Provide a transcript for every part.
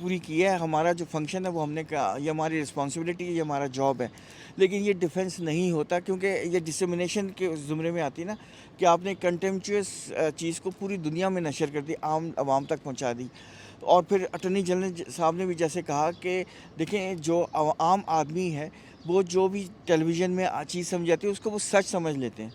پوری کی ہے, ہمارا جو فنکشن ہے وہ ہم نے کہا, یہ ہماری رسپانسبلٹی ہے, یہ ہمارا جاب ہے. لیکن یہ ڈیفنس نہیں ہوتا, کیونکہ یہ ڈسیمنیشن کے زمرے میں آتی ہے نا, کہ آپ نے کنٹمپچوئس چیز کو پوری دنیا میں نشر کر دی, عام عوام تک پہنچا دی. اور پھر اٹارنی جنرل صاحب نے بھی جیسے کہا کہ دیکھیں جو عام آدمی ہے وہ جو بھی ٹیلی ویژن میں چیز سمجھ جاتی ہے اس کو وہ سچ سمجھ لیتے ہیں,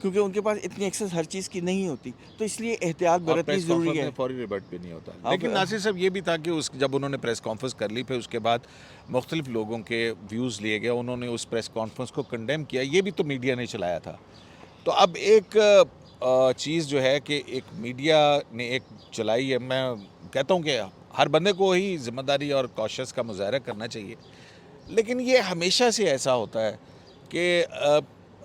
کیونکہ ان کے پاس اتنی ایکسیس ہر چیز کی نہیں ہوتی, تو اس لیے احتیاط اور برتنی پریس ضروری کانفرنس ہے. میں فوری ریبٹ بھی نہیں ہوتا. لیکن ناصر صاحب یہ بھی تھا کہ جب انہوں نے پریس کانفرنس کر لی, پھر اس کے بعد مختلف لوگوں کے ویوز لیے گئے, انہوں نے اس پریس کانفرنس کو کنڈیم کیا, یہ بھی تو میڈیا نے چلایا تھا. تو اب ایک چیز جو ہے کہ ایک میڈیا نے ایک چلائی ہے, میں کہتا ہوں کہ ہر بندے کو ہی ذمہ داری اور کوشش کا مظاہرہ کرنا چاہیے, لیکن یہ ہمیشہ سے ایسا ہوتا ہے کہ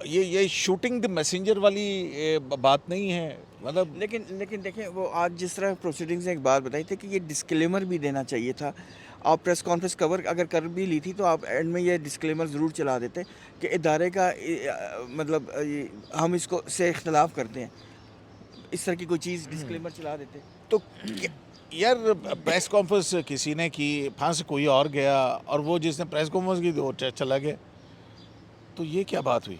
یہ شوٹنگ دی میسنجر والی بات نہیں ہے. مطلب لیکن دیکھیں, وہ آج جس طرح پروسیڈنگز نے ایک بات بتائی تھی کہ یہ ڈسکلیمر بھی دینا چاہیے تھا. آپ پریس کانفرنس کور اگر کر بھی لی تھی تو آپ اینڈ میں یہ ڈسکلیمر ضرور چلا دیتے کہ ادارے کا مطلب ہم اس کو سے اختلاف کرتے ہیں, اس طرح کی کوئی چیز ڈسکلیمر چلا دیتے. تو یار پریس کانفرنس کسی نے کی, پھانس سے کوئی اور گیا, اور وہ جس نے پریس کانفرنس کی وہ چلا گیا, تو یہ کیا بات ہوئی؟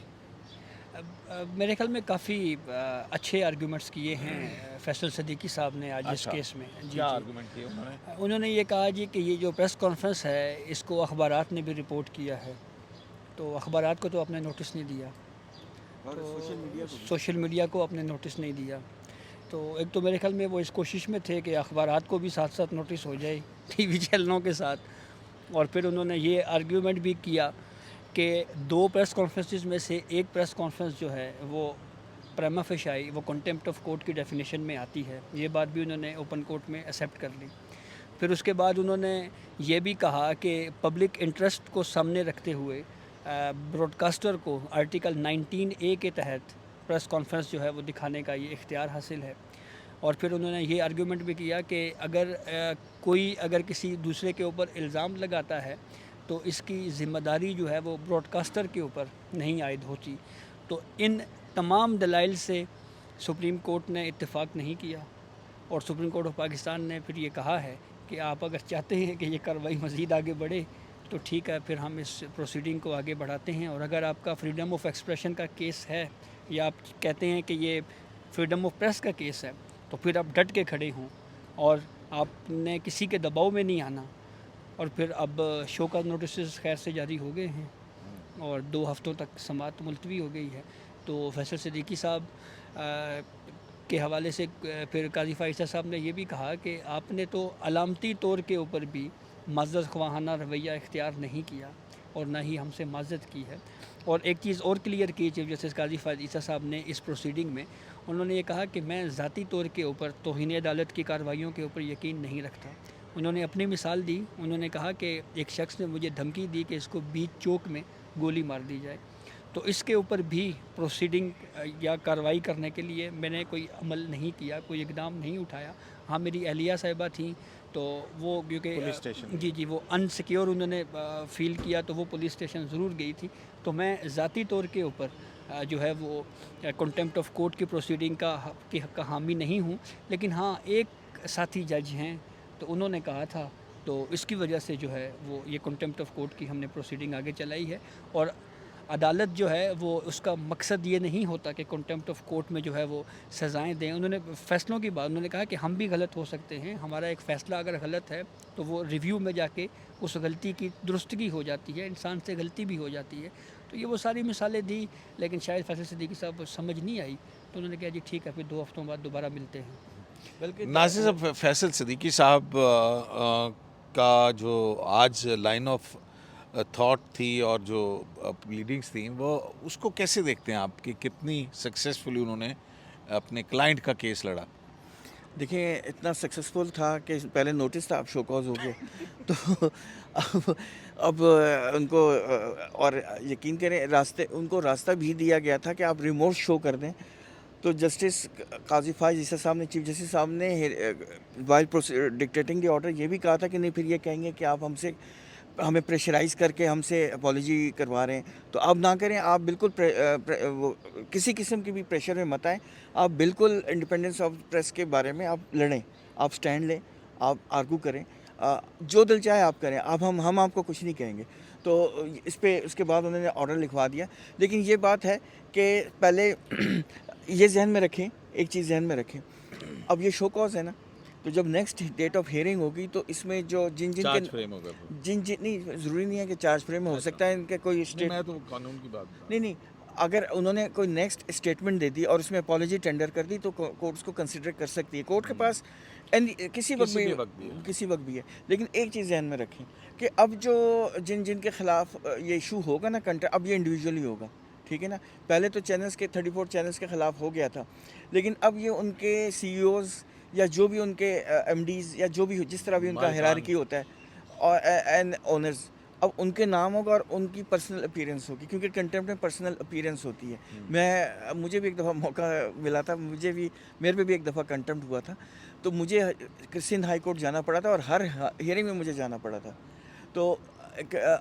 میرے خیال میں کافی اچھے آرگومنٹس کیے ہیں فیصل صدیقی صاحب نے آج اس کیس میں. کیا آرگومنٹ کیے انہوں نے؟ انہوں نے یہ کہا جی کہ یہ جو پریس کانفرنس ہے اس کو اخبارات نے بھی رپورٹ کیا ہے, تو اخبارات کو تو اپنے نوٹس نہیں دیا, سوشل میڈیا کو اپنے نوٹس نہیں دیا. تو ایک تو میرے خیال میں وہ اس کوشش میں تھے کہ اخبارات کو بھی ساتھ ساتھ نوٹس ہو جائے ٹی وی چینلوں کے ساتھ. اور پھر انہوں نے یہ آرگیومنٹ بھی کیا کہ 2 پریس کانفرنسز میں سے ایک پریس کانفرنس جو ہے وہ پریما فیشائی وہ کنٹمپٹ آف کورٹ کی ڈیفینیشن میں آتی ہے. یہ بات بھی انہوں نے اوپن کورٹ میں ایکسیپٹ کر لی. پھر اس کے بعد انہوں نے یہ بھی کہا کہ پبلک انٹرسٹ کو سامنے رکھتے ہوئے براڈ کاسٹر کو آرٹیکل 19A کے تحت پریس کانفرنس جو ہے وہ دکھانے کا یہ اختیار حاصل ہے. اور پھر انہوں نے یہ آرگیومنٹ بھی کیا کہ اگر کسی دوسرے کے اوپر الزام لگاتا ہے تو اس کی ذمہ داری جو ہے وہ براڈ کاسٹر کے اوپر نہیں عائد ہوتی. تو ان تمام دلائل سے سپریم کورٹ نے اتفاق نہیں کیا, اور سپریم کورٹ آف پاکستان نے پھر یہ کہا ہے کہ آپ اگر چاہتے ہیں کہ یہ کارروائی مزید آگے بڑھے تو ٹھیک ہے, پھر ہم اس پروسیڈنگ کو آگے بڑھاتے ہیں. اور اگر آپ کا فریڈم آف ایکسپریشن کا کیس ہے, یا آپ کہتے ہیں کہ یہ فریڈم آف پریس کا کیس ہے, تو پھر آپ ڈٹ کے کھڑے ہوں اور آپ نے کسی کے دباؤ میں نہیں آنا. اور پھر اب شو کا نوٹسز خیر سے جاری ہو گئے ہیں اور 2 ہفتوں تک سماعت ملتوی ہو گئی ہے. تو فیصل صدیقی صاحب کے حوالے سے پھر قاضی فائزہ صاحب نے یہ بھی کہا کہ آپ نے تو علامتی طور کے اوپر بھی معذرت خواہانہ رویہ اختیار نہیں کیا اور نہ ہی ہم سے معذرت کی ہے. اور ایک چیز اور کلیئر کی چیف جسٹس قاضی فائزہ صاحب نے اس پروسیڈنگ میں, انہوں نے یہ کہا کہ میں ذاتی طور کے اوپر توہین عدالت کی کارروائیوں کے اوپر یقین نہیں رکھتا. انہوں نے اپنی مثال دی, انہوں نے کہا کہ ایک شخص نے مجھے دھمکی دی کہ اس کو بیچ چوک میں گولی مار دی جائے, تو اس کے اوپر بھی پروسیڈنگ یا کارروائی کرنے کے لیے میں نے کوئی عمل نہیں کیا, کوئی اقدام نہیں اٹھایا. ہاں میری اہلیہ صاحبہ تھیں تو وہ کیونکہ جی وہ انسیکیور انہوں نے فیل کیا تو وہ پولیس اسٹیشن ضرور گئی تھی. تو میں ذاتی طور کے اوپر جو ہے وہ کنٹمپٹ آف کورٹ کی پروسیڈنگ کا حامی نہیں ہوں. لیکن ہاں ایک ساتھی جج ہیں تو انہوں نے کہا تھا, تو اس کی وجہ سے جو ہے وہ یہ کنٹمپٹ آف کورٹ کی ہم نے پروسیڈنگ آگے چلائی ہے. اور عدالت جو ہے وہ اس کا مقصد یہ نہیں ہوتا کہ کنٹمپٹ آف کورٹ میں جو ہے وہ سزائیں دیں. انہوں نے فیصلوں کی بات, انہوں نے کہا کہ ہم بھی غلط ہو سکتے ہیں, ہمارا ایک فیصلہ اگر غلط ہے تو وہ ریویو میں جا کے اس غلطی کی درستگی ہو جاتی ہے, انسان سے غلطی بھی ہو جاتی ہے. تو یہ وہ ساری مثالیں دی, لیکن شاید فیصل صدیقی صاحب سمجھ نہیں آئی, تو انہوں نے کہا جی ٹھیک ہے, پھر 2 ہفتوں بعد دوبارہ ملتے ہیں. بلکہ ناصر صاحب, فیصل صدیقی صاحب کا جو آج لائن آف تھاٹ تھی اور جو لیڈنگس تھیں, وہ اس کو کیسے دیکھتے ہیں آپ کہ کتنی سکسیسفلی انہوں نے اپنے کلائنٹ کا کیس لڑا؟ دیکھیں اتنا سکسیسفل تھا کہ پہلے نوٹس تھا, اب شو کاز ہو گیا. تو اب ان کو اور یقین کریں ان کو راستہ بھی دیا گیا تھا کہ آپ ریموٹ شو کر دیں. تو جسٹس قاضی فائز عیسیٰ صاحب نے, چیف جسٹس صاحب نے وائل ڈکٹیٹنگ دی آرڈر یہ بھی کہا تھا کہ نہیں, پھر یہ کہیں گے کہ آپ ہمیں پریشرائز کر کے ہم سے اپالوجی کروا رہے ہیں, تو آپ نہ کریں. آپ بالکل کسی قسم کی بھی پریشر میں مت آئیں, آپ بالکل انڈیپینڈنس آف پریس کے بارے میں آپ لڑیں, آپ سٹینڈ لیں, آپ آرگو کریں. جو دل چاہے آپ کریں، اب ہم آپ کو کچھ نہیں کہیں گے. تو اس پہ اس کے بعد انہوں نے آرڈر لکھوا دیا. لیکن یہ بات ہے کہ پہلے یہ ذہن میں رکھیں، ایک چیز ذہن میں رکھیں، اب یہ شو کاز ہے نا، تو جب نیکسٹ ڈیٹ آف ہیئرنگ ہوگی تو اس میں جو جن کے چارج فریم ہوگا. جن نہیں، ضروری نہیں ہے کہ چارج فریم میں ہو سکتا ہے ان کے کوئی اسٹیٹ، میں تو قانون کی بات بتا نہیں اگر انہوں نے کوئی نیکسٹ اسٹیٹمنٹ دے دی اور اس میں اپالوجی ٹینڈر کر دی تو کورٹ اس کو کنسیڈر کر سکتی ہے. کورٹ کے پاس کسی وقت بھی ہے. لیکن ایک چیز ذہن میں رکھیں کہ اب جو جن کے خلاف یہ ایشو ہوگا نا اب یہ انڈیویجولی ہوگا، ٹھیک ہے نا. پہلے تو چینلز کے 34 چینلز کے خلاف ہو گیا تھا، لیکن اب یہ ان کے سی ای اوز یا جو بھی ان کے ایم ڈیز یا جو بھی جس طرح بھی ان کا ہیرارکی ہوتا ہے اور اینڈ اونرز، اب ان کے نام ہوگا اور ان کی پرسنل اپیرنس ہوگی، کیونکہ کنٹمپٹ میں پرسنل اپیرنس ہوتی ہے. مجھے بھی ایک دفعہ موقع ملا تھا، میرے پہ بھی ایک دفعہ کنٹمپٹ ہوا تھا، تو مجھے سندھ ہائی کورٹ جانا پڑا تھا اور ہر ہیئرنگ میں مجھے جانا پڑا تھا. تو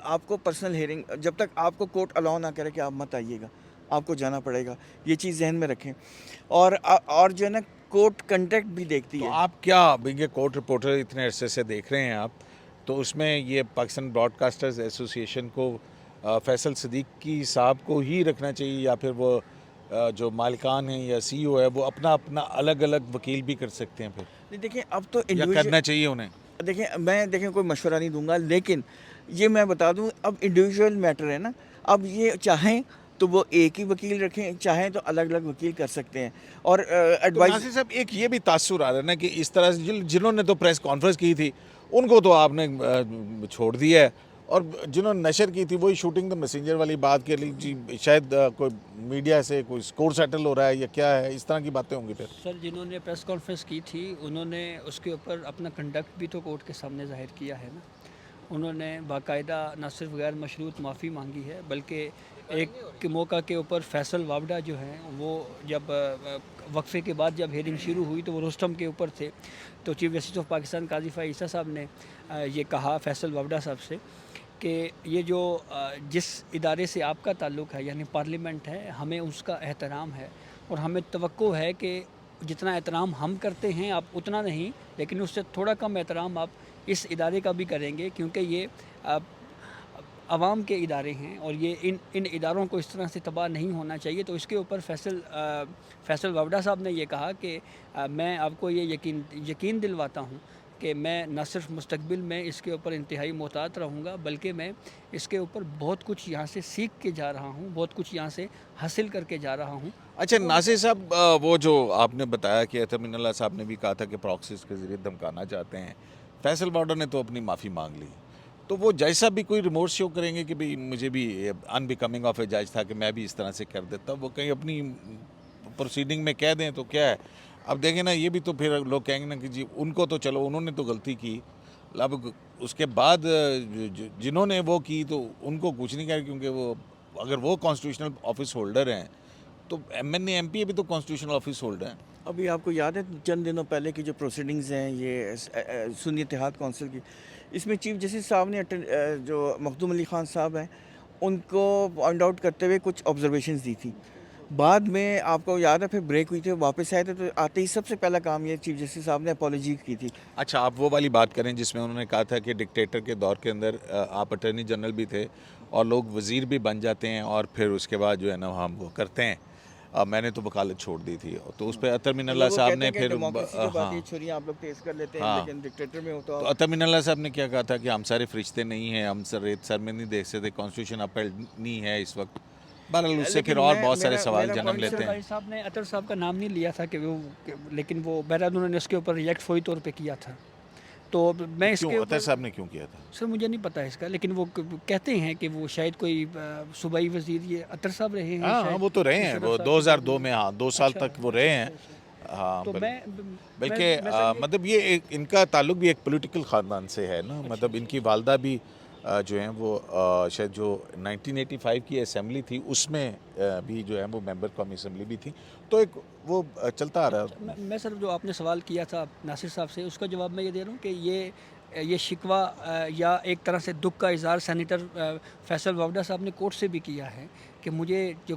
آپ کو پرسنل ہیئرنگ جب تک آپ کو کورٹ الاؤ نہ کرے کہ آپ مت آئیے گا، آپ کو جانا پڑے گا. یہ چیز ذہن میں رکھیں. اور جو ہے نا کورٹ کنٹیکٹ بھی دیکھتی تو ہے. آپ کیا یہ کورٹ رپورٹر اتنے عرصے سے دیکھ رہے ہیں آپ، تو اس میں یہ پاکستان براڈ کاسٹرز ایسوسی ایشن کو فیصل صدیقی صاحب کو ہی رکھنا چاہیے، یا پھر وہ جو مالکان ہیں یا سی او ہے وہ اپنا الگ الگ وکیل بھی کر سکتے ہیں پھر، دیکھیں اب تو یا کرنا چاہیے انہیں؟ دیکھیں کوئی مشورہ نہیں دوں گا، لیکن یہ میں بتا دوں اب انڈیویجول میٹر ہے نا. اب یہ چاہیں تو وہ ایک ہی وکیل رکھیں، چاہیں تو الگ الگ وکیل کر سکتے ہیں. اور ایڈوائز ناصر صاحب ایک یہ بھی تاثر آ رہا ہے نا کہ اس طرح سے جنہوں نے تو پریس کانفرنس کی تھی ان کو تو آپ نے چھوڑ دیا ہے، اور جنہوں نے نشر کی تھی وہی شوٹنگ دا میسنجر والی بات کے لیے جی شاید کوئی میڈیا سے کوئی سکور سیٹل ہو رہا ہے یا کیا ہے، اس طرح کی باتیں ہوں گی پھر. سر جنہوں نے پریس کانفرنس کی تھی انہوں نے اس کے اوپر اپنا کنڈکٹ بھی تو کورٹ کے سامنے ظاہر کیا ہے نا. انہوں نے باقاعدہ نہ صرف غیر مشروط معافی مانگی ہے بلکہ ایک موقع کے اوپر فیصل وابڈا جو ہیں وہ جب وقفے کے بعد جب ہیئرنگ شروع ہوئی تو وہ رستم کے اوپر تھے، تو چیف جسٹس آف پاکستان قاضی فائز عیسیٰ صاحب نے یہ کہا فیصل وابڈا صاحب سے کہ یہ جو جس ادارے سے آپ کا تعلق ہے یعنی پارلیمنٹ ہے، ہمیں اس کا احترام ہے اور ہمیں توقع ہے کہ جتنا احترام ہم کرتے ہیں آپ اتنا نہیں، لیکن اس سے تھوڑا کم احترام آپ اس ادارے کا بھی کریں گے، کیونکہ یہ عوام کے ادارے ہیں اور یہ ان اداروں کو اس طرح سے تباہ نہیں ہونا چاہیے. تو اس کے اوپر فیصل وابڈا صاحب نے یہ کہا کہ میں آپ کو یہ یقین دلواتا ہوں کہ میں نہ صرف مستقبل میں اس کے اوپر انتہائی محتاط رہوں گا بلکہ میں اس کے اوپر بہت کچھ یہاں سے سیکھ کے جا رہا ہوں، بہت کچھ یہاں سے حاصل کر کے جا رہا ہوں. اچھا ناصر صاحب، وہ جو آپ نے بتایا کہ اطمین اللہ صاحب نے بھی کہا تھا کہ پراکسیز کے ذریعے دھمکانا چاہتے ہیں، فیصل وارڈر نے تو اپنی معافی مانگ لی، تو وہ جیسا بھی کوئی ریمورس شو کریں گے کہ بھئی مجھے بھی ان بیکمنگ آف اے جج تھا کہ میں بھی اس طرح سے کر دیتا، وہ کہیں اپنی پروسیڈنگ میں کہہ دیں تو کیا ہے. اب دیکھیں نا، یہ بھی تو پھر لوگ کہیں گے نا کہ جی ان کو تو چلو انہوں نے تو غلطی کی، اب اس کے بعد جنہوں نے وہ کی تو ان کو کچھ نہیں کہہ، کیونکہ وہ اگر وہ کانسٹیٹیوشنل آفس ہولڈر ہیں تو M N A M P بھی تو کانسٹیٹیوشنل آفس ہولڈر ہیں. ابھی آپ کو یاد ہے چند دنوں پہلے کی جو پروسیڈنگز ہیں یہ سنی اتحاد کونسل کی، اس میں چیف جسٹس صاحب نے جو مخدوم علی خان صاحب ہیں ان کو پوائنٹ آؤٹ کرتے ہوئے کچھ آبزرویشنز دی تھی. بعد میں آپ کو یاد ہے پھر بریک ہوئی تھی، واپس آئے تھے تو آتے ہی سب سے پہلا کام یہ چیف جسٹس صاحب نے اپالوجی کی تھی. اچھا آپ وہ والی بات کریں جس میں انہوں نے کہا تھا کہ ڈکٹیٹر کے دور کے اندر آپ اٹارنی جنرل بھی تھے اور لوگ وزیر بھی بن جاتے ہیں اور پھر اس کے بعد جو ہے نا ہم وہ کرتے ہیں. میں نے تو وکالت چھوڑ دی تھی، تو اس پہ اطمین اللہ صاحب نے پھر آپ لوگ تیز کر لیتے ہیں لیکن ڈکٹیٹر میں تو اطمین اللہ صاحب نے کیا کہا تھا کہ ہم سارے فرشتے نہیں ہیں، ہم ریت سر میں نہیں دیکھ سکتے، کانسٹیٹیوشن اپہیلڈ نہیں ہے اس وقت. بہرحال اس سے پھر اور بہت سارے سوال جنم لیتے ہیں. صاحب نے اطہر صاحب کا نام نہیں لیا تھا کہ وہ، لیکن وہ بہرحال انہوں نے اس کے اوپر ریئیکٹ فوری طور پہ کیا تھا. تو میں اس کے اطہر صاحب نے کیوں کیا تھا؟ سر مجھے نہیں پتا اس کا، لیکن وہ کہتے ہیں کہ وہ شاید کوئی صوبائی وزیر یہ اطہر صاحب رہے ہیں. ہاں وہ تو رہے ہیں، وہ 2002 میں 2 سال تک وہ رہے ہیں. ہاں بلکہ مطلب یہ ان کا تعلق بھی ایک پولیٹیکل خاندان سے ہے نا، مطلب ان کی والدہ بھی جو ہیں وہ شاید جو 1985 کی اسمبلی تھی اس میں بھی جو ہے وہ ممبر قومی اسمبلی بھی تھی، تو ایک وہ چلتا آ رہا ہے. میں سر جو آپ نے سوال کیا تھا ناصر صاحب سے، اس کا جواب میں یہ دے رہا ہوں کہ یہ شکوہ یا ایک طرح سے دکھ کا اظہار سینیٹر فیصل وابڈا صاحب نے کورٹ سے بھی کیا ہے کہ مجھے جو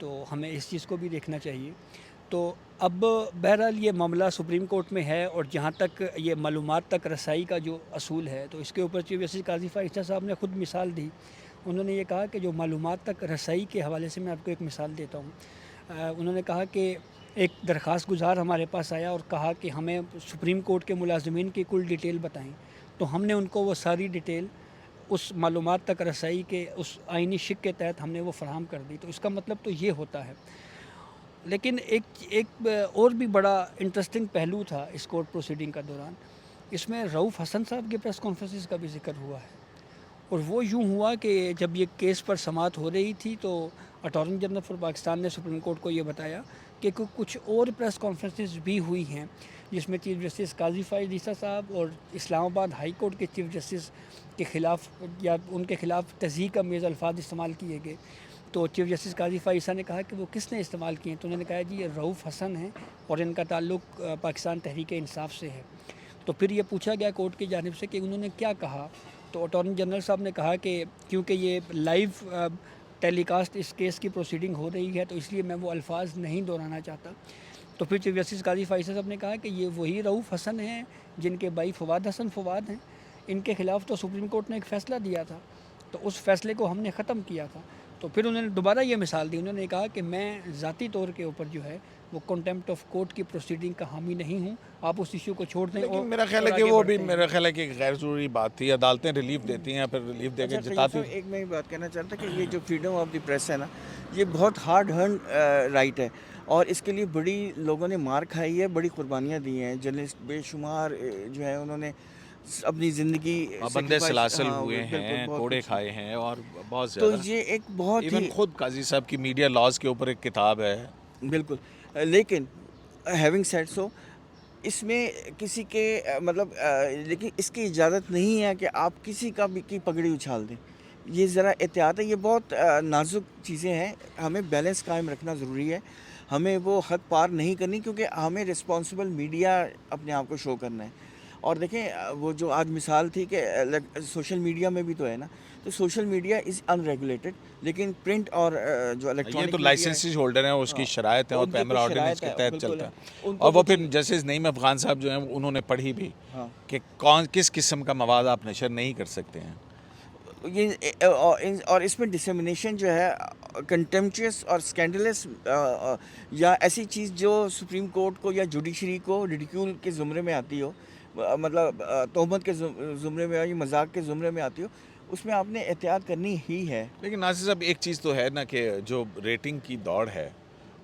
تو ہمیں اس چیز کو بھی دیکھنا چاہیے. تو اب بہرحال یہ معاملہ سپریم کورٹ میں ہے، اور جہاں تک یہ معلومات تک رسائی کا جو اصول ہے تو اس کے اوپر چیف جسٹس قاضی فائشہ صاحب نے خود مثال دی. انہوں نے یہ کہا کہ جو معلومات تک رسائی کے حوالے سے میں آپ کو ایک مثال دیتا ہوں. انہوں نے کہا کہ ایک درخواست گزار ہمارے پاس آیا اور کہا کہ ہمیں سپریم کورٹ کے ملازمین کی کل ڈیٹیل بتائیں. تو ہم نے ان کو وہ ساری ڈیٹیل اس معلومات تک رسائی کے اس آئینی شک کے تحت ہم نے وہ فراہم کر دی. تو اس کا مطلب تو یہ ہوتا ہے. لیکن ایک اور بھی بڑا انٹرسٹنگ پہلو تھا اس کورٹ پروسیڈنگ کا دوران. اس میں رؤف حسن صاحب کے پریس کانفرنسز کا بھی ذکر ہوا ہے، اور وہ یوں ہوا کہ جب یہ کیس پر سماعت ہو رہی تھی تو اٹارنی جنرل فار پاکستان نے سپریم کورٹ کو یہ بتایا کہ کچھ اور پریس کانفرنسز بھی ہوئی ہیں جس میں چیف جسٹس قاضی فائز عیسیٰ صاحب اور اسلام آباد ہائی کورٹ کے چیف جسٹس کے خلاف یا ان کے خلاف تضحیک امیز الفاظ استعمال کیے گئے. تو چیف جسٹس قاضی فائز عیسیٰ نے کہا کہ وہ کس نے استعمال کیے ہیں؟ تو انہوں نے کہا جی یہ رؤف حسن ہیں اور ان کا تعلق پاکستان تحریک انصاف سے ہے. تو پھر یہ پوچھا گیا کورٹ کی جانب سے کہ انہوں نے کیا کہا. تو اٹارنی جنرل صاحب نے کہا کہ کیونکہ یہ لائیو ٹیلی کاسٹ اس کیس کی پروسیڈنگ ہو رہی ہے تو اس لیے میں وہ الفاظ نہیں دہرانا چاہتا. تو پھر چیف جسٹس قاضی فائز صاحب نے کہا کہ یہ وہی رؤف حسن ہیں جن کے بھائی فواد حسن فواد ہیں. ان کے خلاف تو سپریم کورٹ نے ایک فیصلہ دیا تھا، تو اس فیصلے کو ہم نے ختم کیا تھا. تو پھر انہوں نے دوبارہ یہ مثال دی. انہوں نے کہا کہ میں ذاتی طور کے اوپر جو ہے وہ کنٹمپٹ آف کورٹ کی پروسیڈنگ کا حامی نہیں ہوں، آپ اس ایشو کو چھوڑ دیں. لیکن میرا خیال ہے کہ وہ بھی میرا خیال ہے کہ ایک غیر ضروری بات تھی. عدالتیں ریلیف دیتی ہیں، پھر ریلیف دے کے جتاتی ہیں. ایک میں بات کہنا چاہتا کہ یہ جو فریڈم آف دی پریس ہے نا، یہ بہت ہارڈ ہرن رائٹ ہے، اور اس کے لیے بڑی لوگوں نے مار کھائی ہے، بڑی قربانیاں دی ہیں. جرنلسٹ بے شمار جو ہے انہوں نے اپنی زندگی بندے سلاسل ہوئے ہیں، کوڑے کھائے ہیں، اور بہت تو زیادہ. یہ ایک بہت ایون ہی خود قاضی صاحب کی میڈیا لاز کے اوپر ایک کتاب ہے. بالکل. لیکن ہیونگ سیڈ سو اس میں کسی کے مطلب لیکن اس کی اجازت نہیں ہے کہ آپ کسی کا بھی کی پگڑی اچھال دیں. یہ ذرا احتیاط ہے، یہ بہت نازک چیزیں ہیں. ہمیں بیلنس قائم رکھنا ضروری ہے، ہمیں وہ حد پار نہیں کرنی، کیونکہ ہمیں رسپانسبل میڈیا اپنے آپ کو شو کرنا ہے. اور دیکھیں وہ جو آج مثال تھی کہ سوشل میڈیا میں بھی تو ہے نا، تو social media is in regulated, لیکن پرنٹ اور جو یہ الیکٹرانک تو لائسنسز ہولڈر ہیں، اس کی شرائط ہے اور ان کی پیمر کچھ آرڈیننس کے شرائط ہے، تحت چلتا ہے. ان کو اور وہ کچھ- پھر جسٹس نعیم افغان صاحب جو ہیں انہوں نے پڑھی بھی ہاں. کہ کس قسم کا مواد آپ نشر نہیں کر سکتے ہیں. یہ اور اس میں ڈسیمنیشن جو ہے کنٹمپچوس اور اسکینڈلس یا ایسی چیز جو سپریم کورٹ کو یا جوڈیشری کو ریڈیکیول کے زمرے میں آتی ہو، مطلب تہمت کے زمرے میں یا مذاق کے زمرے میں آتی ہو، اس میں آپ نے احتیاط کرنی ہی ہے. لیکن ناصر صاحب ایک چیز تو ہے نا کہ جو ریٹنگ کی دوڑ ہے،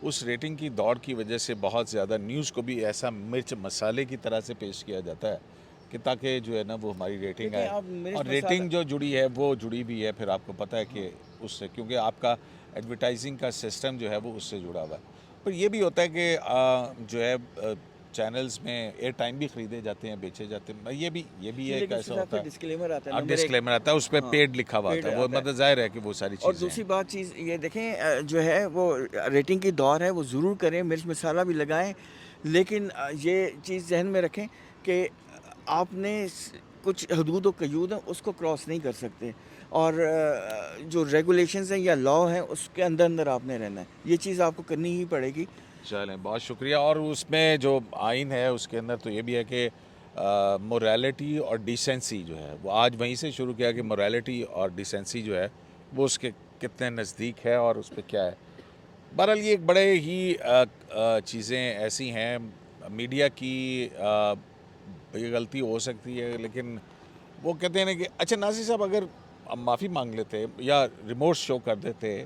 اس ریٹنگ کی دوڑ کی وجہ سے بہت زیادہ نیوز کو بھی ایسا مرچ مسالے کی طرح سے پیش کیا جاتا ہے کہ تاکہ جو ہے نا وہ ہماری ریٹنگ آئے. اور ریٹنگ جو جڑی ہے وہ جڑی بھی ہے، پھر آپ کو پتہ ہے کہ اس سے، کیونکہ آپ کا ایڈورٹائزنگ کا سسٹم جو ہے وہ اس سے جڑا ہوا ہے. پر یہ بھی ہوتا ہے کہ جو ہے چینلز میں ایئر ٹائم بھی خریدے جاتے ہیں، بیچے جاتے ہیں. یہ بھی ایک ایسا ہوتا ہے، ڈسکلیمر آتا ہے. اور ڈسکلیمر آتا ہے، اس پہ پیڈ لکھا ہوا آتا ہے. وہ مطلب ظاہر ہے کہ وہ ساری اور چیزیں دوسری بات چیز یہ دیکھیں جو ہے وہ ریٹنگ کی دور ہے، وہ ضرور کریں، مرچ مسالہ بھی لگائیں، لیکن یہ چیز ذہن میں رکھیں کہ آپ نے کچھ حدود و قیود ہیں اس کو کراس نہیں کر سکتے، اور جو ریگولیشنز ہیں یا لا ہیں اس کے اندر آپ نے رہنا ہے. یہ چیز آپ کو کرنی ہی پڑے گی. چلیں، بہت شکریہ. اور اس میں جو آئین ہے اس کے اندر تو یہ بھی ہے کہ موریلٹی اور ڈیسنسی جو ہے وہ آج وہیں سے شروع کیا کہ موریلٹی اور ڈیسنسی جو ہے وہ اس کے کتنے نزدیک ہے اور اس پہ کیا ہے. بہرحال یہ ایک بڑے ہی چیزیں ایسی ہیں. میڈیا کی یہ غلطی ہو سکتی ہے، لیکن وہ کہتے ہیں نا کہ اچھا ناصر صاحب اگر معافی مانگ لیتے یا ریمورس شو کر دیتے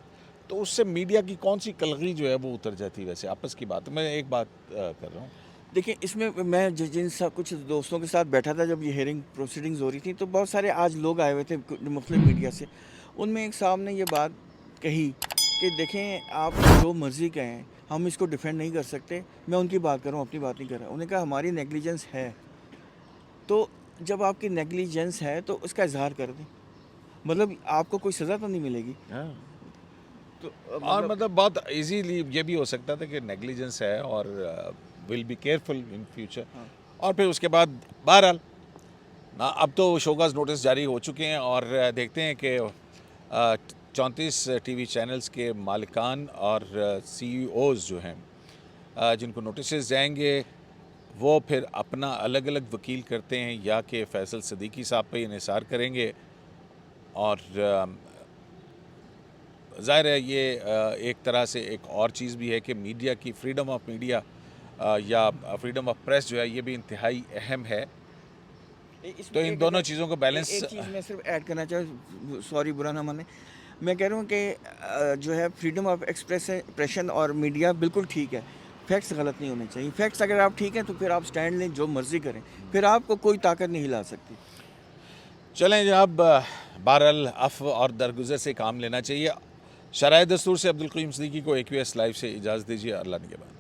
تو اس سے میڈیا کی کون سی کلغی جو ہے وہ اتر جاتی. ویسے آپس کی بات میں ایک بات کر رہا ہوں. دیکھیں اس میں میں جن کچھ دوستوں کے ساتھ بیٹھا تھا جب یہ ہیئرنگ پروسیڈنگز ہو رہی تھی، تو بہت سارے آج لوگ آئے ہوئے تھے مختلف میڈیا سے. ان میں ایک صاحب نے یہ بات کہی کہ دیکھیں آپ جو مرضی کہیں، ہم اس کو ڈیفینڈ نہیں کر سکتے. میں ان کی بات کر رہا ہوں، اپنی بات نہیں کر رہا. انہوں نے کہا ہماری نیگلیجنس ہے. تو جب آپ کی نیگلیجنس ہے تو اس کا اظہار کر دیں، مطلب آپ کو کوئی سزا تو نہیں ملے گی. اور مطلب بہت ایزیلی یہ بھی ہو سکتا تھا کہ نیگلیجنس ہے اور will be careful in future. اور پھر اس کے بعد بہرحال اب تو شوکاز نوٹس جاری ہو چکے ہیں اور دیکھتے ہیں کہ 34 ٹی وی چینلز کے مالکان اور سی ای اوز جو ہیں جن کو نوٹسز جائیں گے وہ پھر اپنا الگ الگ وکیل کرتے ہیں یا کہ فیصل صدیقی صاحب پہ انحصار کریں گے. اور ظاہر ہے یہ ایک طرح سے ایک اور چیز بھی ہے کہ میڈیا کی فریڈم آف میڈیا یا فریڈم آف پریس جو ہے یہ بھی انتہائی اہم ہے. تو ان دونوں چیزوں کو بیلنس. ایک چیز میں صرف ایڈ کرنا چاہوں, سوری برا نہ مانے, میں کہہ رہا ہوں کہ جو ہے فریڈم آف ایکسپریشن اور میڈیا بالکل ٹھیک ہے, فیکٹس غلط نہیں ہونے چاہیے. فیکٹس اگر آپ ٹھیک ہیں تو پھر آپ سٹینڈ لیں, جو مرضی کریں, پھر آپ کو کوئی طاقت نہیں ہلا سکتی. چلیں جناب, بہرحال عفو اور درگزر سے کام لینا چاہیے. شرائع دستور سے عبدالقیوم صدیقی کو AQS لائیو سے اجازت دیجیے. اللہ نگہبان.